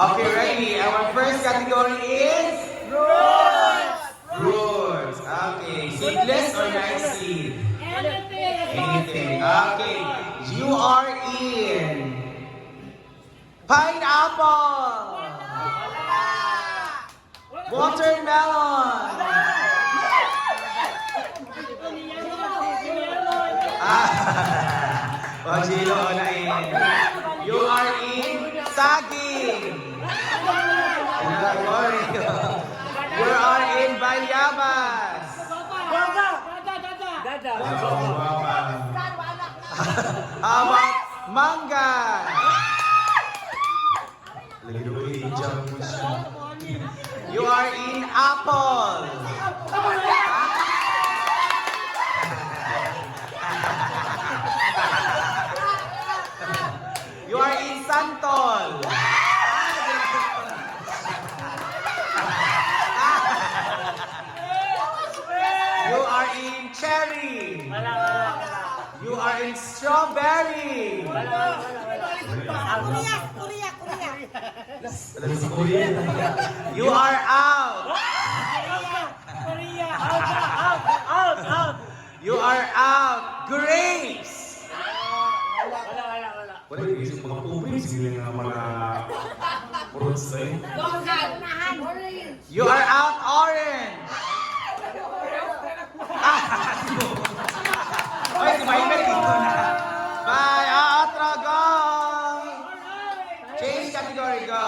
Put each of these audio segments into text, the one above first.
Okay, ready? Our first category is fruits. Okay, seedless or non-seed? Anything. Okay, you are in pineapple, watermelon. Jilo na in. You are in saging. You are in bayabas. How about mangga? You are in apple. You are in santol. You are in cherry. You are in strawberry. You are out. You are out. Grapes. Wala yung isip mga pupins, hindi nga mga fruits eh. You are out orange. Oy, si Maymel dito na. Bye, outro, go. Change category, go.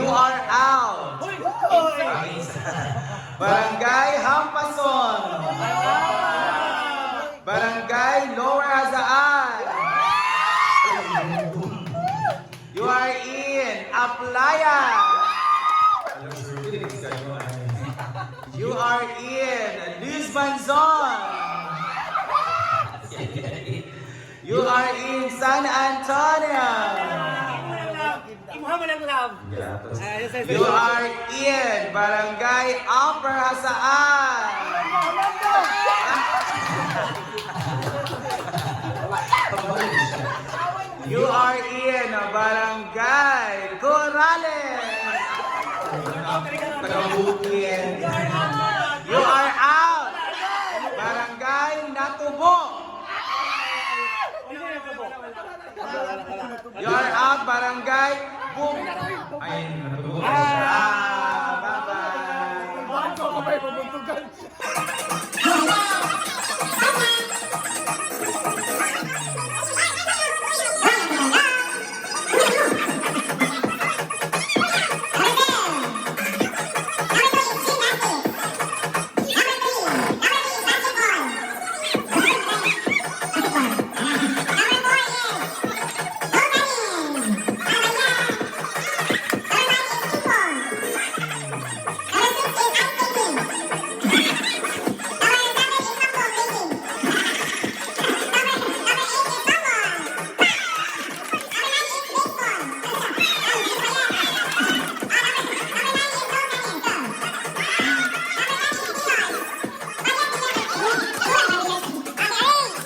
You are out. Barangay Hampason. Barangay Lower Hazaan. You are in Aplaya. You are in Lisbon Zone. You are in San Antonio. You are in Barangay Upper Hasaan. You are in Barangay Corrales. You are out. Barangay Natubo. You are out. Barangay Boom. Ay, natubo.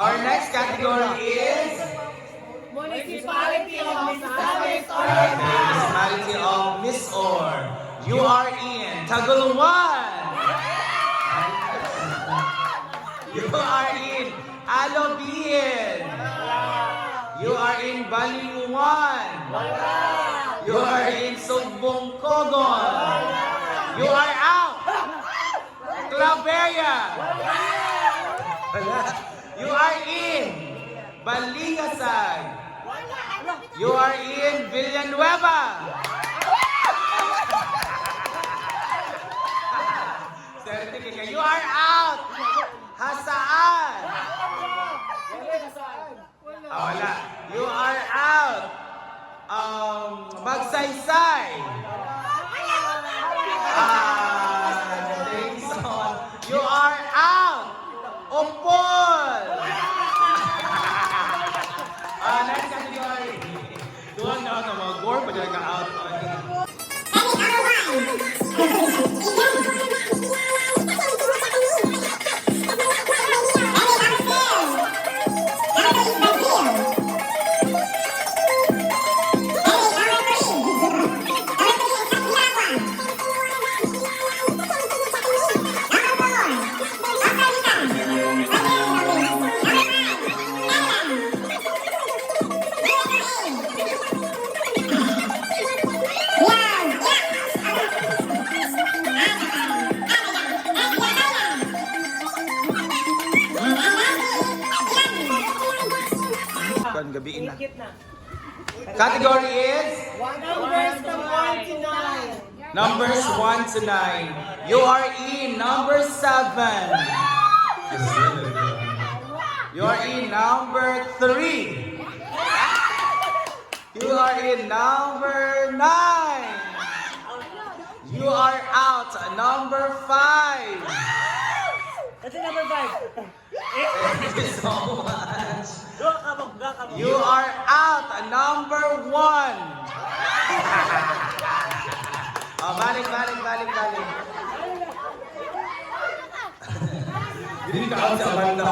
Our next category is Municipality of Municipality of Miss Or. You are in Taguluan. You are in Alobien. You are in Baliuan. You are in Sugbong Kogon. You are out. Claveria. You are in Balingasag. You are in Villanueva. Certificate. You are out. Hasaan. Wala. You are out. Magsaysay. Kan gabiin na. Ikit na. Category is Numbers from 1 to 9. numbers 1 to 9. You are in number 7. You are in number 3. You are in number 9. You are out number 5. Kasi number 5. Thank you so much. Go, kabog, go, kabog. You are out number 1. Oh, balik. Hindi ka out sa banda.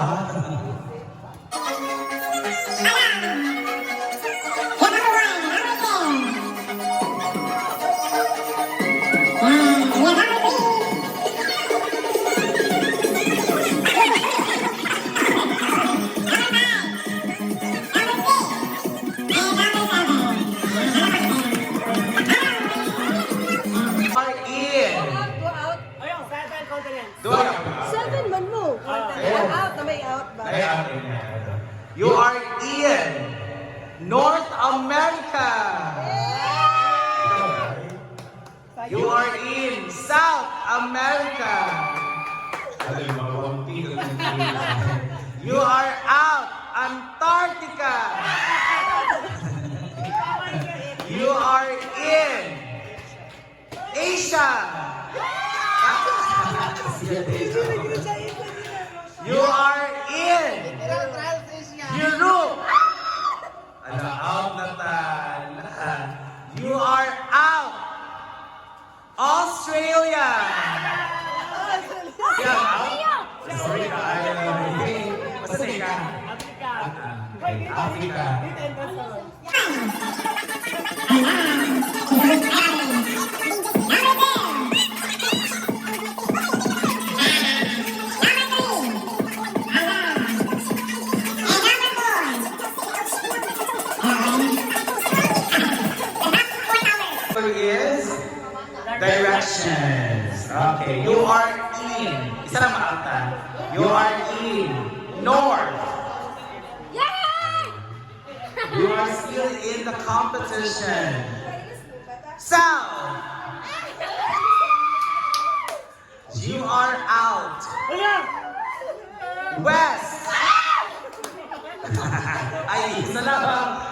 Are in. Go out. Ayun, 7 continents. Do it. 7 man mo. Ayun. Out na may out ba? Ay, akin na. You are in North America. You are in South America. Ano yung mga wampi? You are out Antarctica. You are in Asia. You are in Europe. Ano, out na tala. You are out Australia. Yeah, out. Sorry ka. Basta na ka. Africa. Africa. Dito and Brazil. Is directions. Okay, you are in. Isa lang maalta. You are in North. You are still in the competition. South. You are out. Wala! West. Ay, isa lang.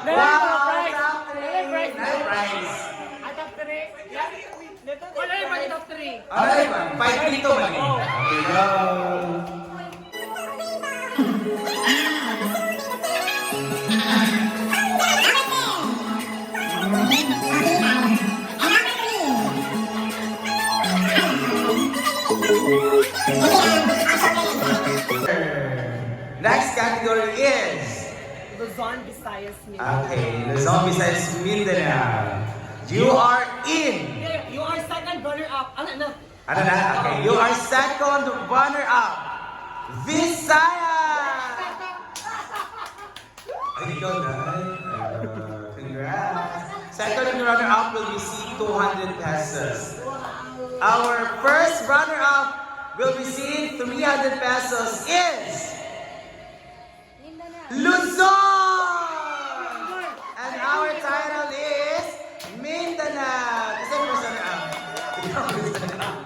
Dali, Wow, prize. top Dali, prize. three. Nice prize. At top 3. Wala yung mga top 3. Alright, ba? 5 dito ba? Okay, go. Next category is Luzon, Visayas, Mindanao. okay, Luzon, Visayas, Mindanao. You are in. You are second runner-up. Ano na? Ano na? Okay, you are second runner-up. Visayas. Ay, ikaw na. Congrats. Second runner-up will receive 200 pesos. Our first runner-up will receive 300 pesos is Luzon! And our title is Mindanao. Kasi first runner-up. Ikaw first runner-up.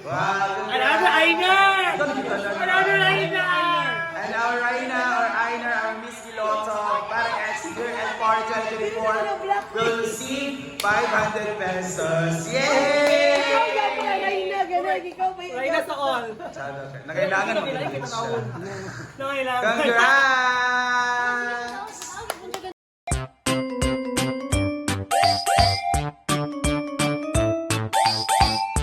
Wow. Another Ainer! Ikaw dito na. Another Ainer! And our Raina, our Miss Piloto, parang ex-year and for 2024 will receive 500 pesos. Yay! Raina sa all. Nakailangan mo. Nangailangan. Congrats!